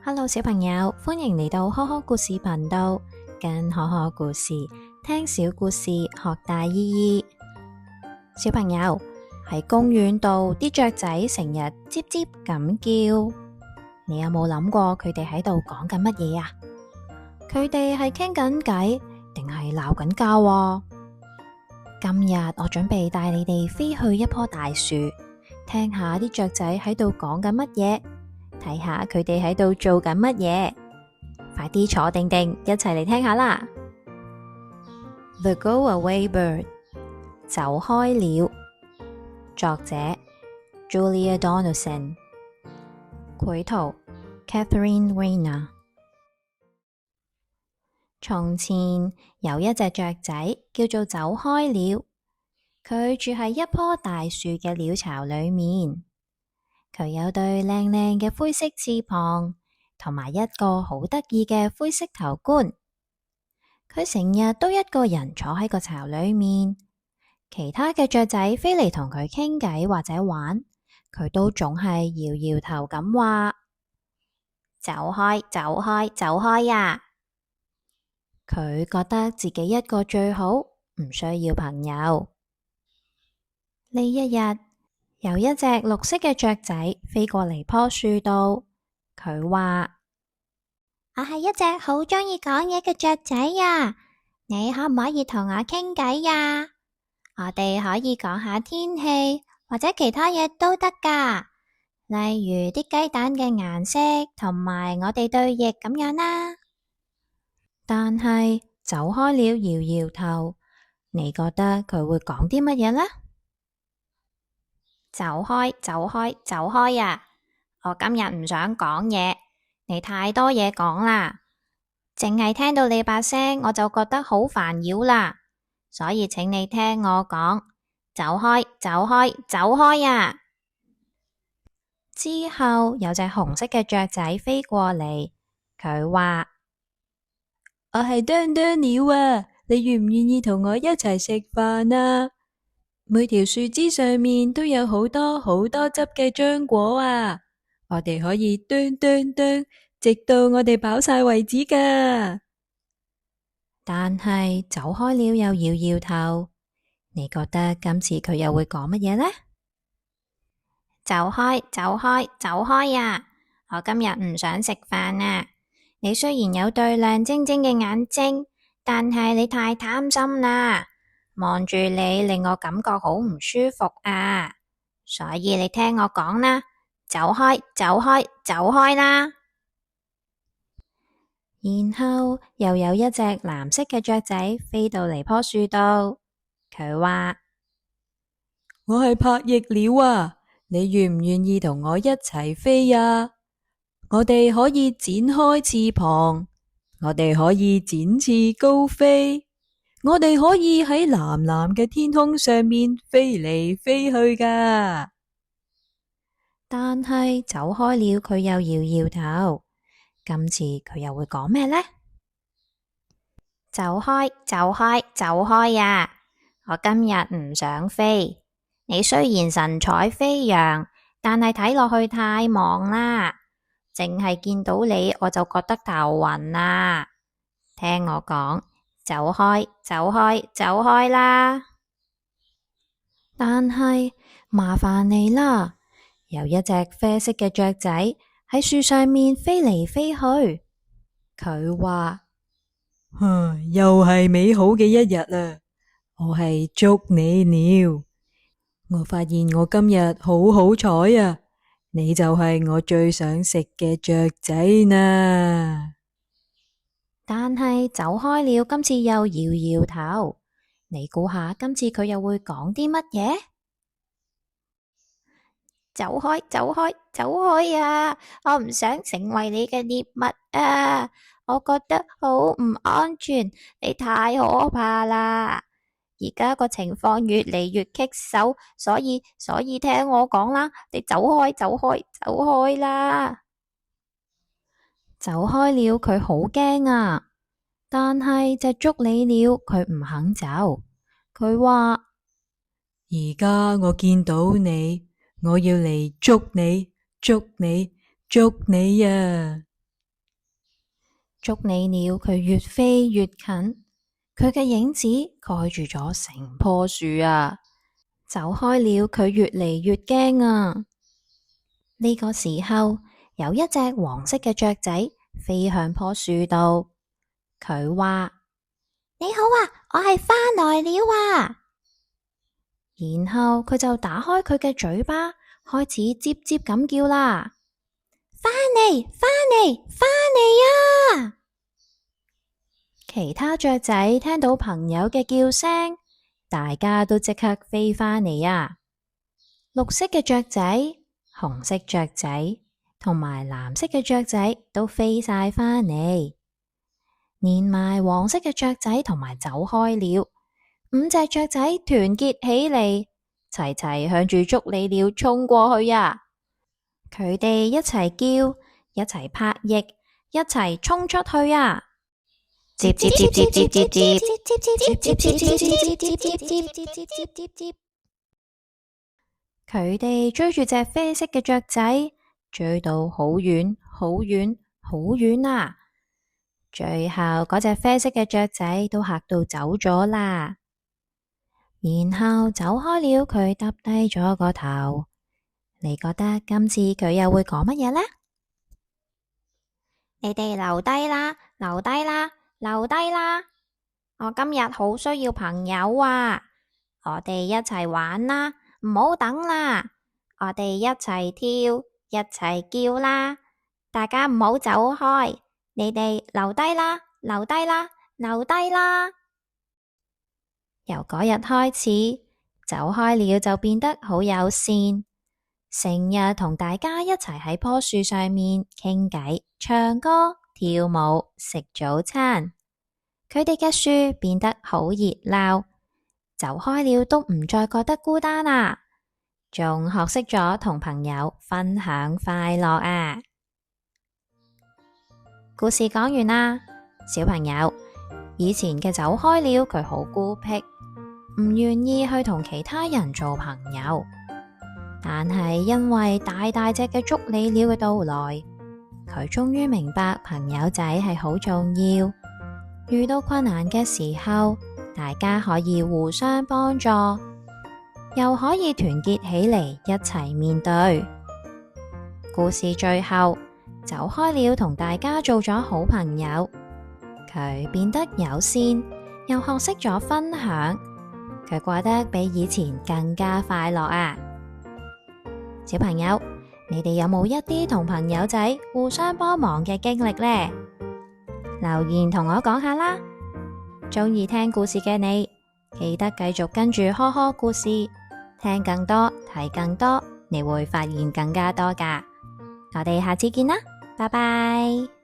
Hello，小朋友，歡迎嚟到可可故事頻道，跟可可故事聽小故事學大意義。小朋友，喺公園度啲雀仔成日吱吱咁叫，你有冇諗過佢哋喺度講緊乜嘢啊？佢哋係傾緊偈定係鬧緊交啊？今日我準備帶你哋飛去一棵大樹，聽下啲雀仔喺度講緊乜嘢，睇下佢哋喺度做緊乜嘢。快啲坐定定，一齊嚟聽下啦。The Go Away Bird， 走開了。作者 Julia Donaldson， 繪圖 Catherine Weiner。 從前有一隻雀仔叫做走開了，佢住喺一棵大樹嘅鳥巢裏面。佢有對靚靚嘅灰色翅膀，同埋一個好得意嘅灰色頭冠。佢成日都一個人坐喺個巢裏面，其他嘅雀仔飛嚟同佢傾偈或者玩，佢都總係搖搖頭咁話：走開，走開，走開呀！佢覺得自己一個最好，唔需要朋友。呢一日，有一隻綠色嘅雀仔飛過嚟棵樹度，佢話：我係一隻好鍾意講嘢嘅雀仔呀，你可唔可以同我傾偈呀？我哋可以講下天氣或者其他嘢都得㗎，例如啲雞蛋嘅顏色同埋我哋對翼咁樣啦。但係走開了搖搖頭，你覺得佢會講啲乜嘢呢？走開，走開，走開呀！我今日唔想講嘢，你太多嘢講啦，淨係聽到你把聲我就覺得好煩擾啦，所以請你聽我講，走開，走開，走開呀！之後有隻紅色嘅雀仔飛過嚟，佢話：我係啄啄鳥啊，你願唔願意同我一齊食飯啊？每條樹枝上面都有好多好多汁嘅漿果啊！我哋可以啄啄啄，直到我哋飽晒為止㗎。但係走開了又搖搖頭，你覺得今次佢又會講乜嘢呢？走開，走開，走開呀！我今日唔想食飯啊！你雖然有對亮晶晶嘅眼睛，但係你太貪心啦。望住你令我感覺好唔舒服啊，所以你聽我講啦，走開，走開，走開啦。然後又有一隻藍色嘅雀仔飛到嚟棵樹度，佢話：我係拍翼鳥啊，你願唔願意同我一齊飛啊？我哋可以展開翅膀，我哋可以展翅高飛。我哋可以喺藍藍嘅天空上面飛嚟飛去㗎。但係走開了，佢又搖搖頭。今次佢又會講咩呢？走開，走開，走開呀！我今日唔想飛。你雖然神采飛揚，但係睇落去太忙啦，淨係見到你我就覺得頭暈啦。聽我講。走開，走開，走開啦！但係麻煩你啦，有一隻啡色嘅雀仔喺樹上面飛嚟飛去。佢話：又係美好嘅一日啊！我係祝你鳥，我發現我今日好好彩啊！你就係我最想食嘅雀仔啦。但係走開了，今次又搖搖頭。你估下今次佢又會講啲乜嘢？走開，走開，走開啊！我唔想成為你嘅獵物啊！我覺得好唔安全，你太可怕啦！而家個情況越嚟越棘手，所以聽我講啦，你走開，走開，走開啦！走開了，佢好驚啊！但係隻捉你鳥佢唔肯走，佢話：而家我見到你，我要嚟捉你，捉你，捉你啊！捉你鳥佢越飛越近，佢嘅影子蓋住咗成棵樹啊！走開了，佢越嚟越驚啊！呢個時候，有一隻黃色嘅雀仔飛向棵樹度，佢話：你好啊，我係返來了啊！然後佢就打開佢嘅嘴巴，開始吱吱咁叫啦：返嚟，返嚟，返嚟啊！其他雀仔聽到朋友嘅叫聲，大家都即刻飛返嚟啊！綠色嘅雀仔、紅色雀仔同埋藍色嘅雀仔都飛晒返嚟，連埋黃色嘅雀仔同埋走開了。5隻雀仔團結起嚟，齊齊向住捉你鳥衝過去啊！佢哋一齊叫，一齊拍翼，一齊衝出去啊！接接接接接接接接接接接接接接接，佢哋追住隻啡色嘅雀仔，追到好遠好遠好遠啊！最後嗰隻啡色嘅雀仔都嚇到走咗啦。然後走開了，佢耷低咗個頭。你覺得今次佢又會講乜嘢呢？你哋留低啦，留低啦，留低啦！我今日好需要朋友啊！我哋一齊玩啦，唔好等啦！我哋一齊跳，一齊叫啦！大家唔好走開，你哋留低啦，留低啦，留低啦！由嗰日開始，走開了就變得好友善，成日同大家一齊喺棵樹上面傾偈、唱歌、跳舞、食早餐。佢哋嘅樹變得好熱鬧，走開了都唔再覺得孤單啊，仲學識咗同朋友分享快樂啊！故事講完啦，小朋友，以前嘅走開了，佢好孤僻，唔願意去同其他人做朋友，但係因為大大隻嘅捉你鳥嘅到來，佢終於明白朋友仔係好重要。遇到困難嘅時候，大家可以互相幫助，又可以團結起嚟一齊面對。故事最後，走開了同大家做咗好朋友，佢變得友善，又學識咗分享。佢過得比以前更加快樂啊！小朋友，你哋有冇一啲同朋友仔互相幫忙嘅經歷呢？留言同我講下啦！鍾意聽故事嘅你，記得繼續跟住呵呵故事，聽更多，睇更多，你會發現更加多㗎。我哋下次見啦，拜拜！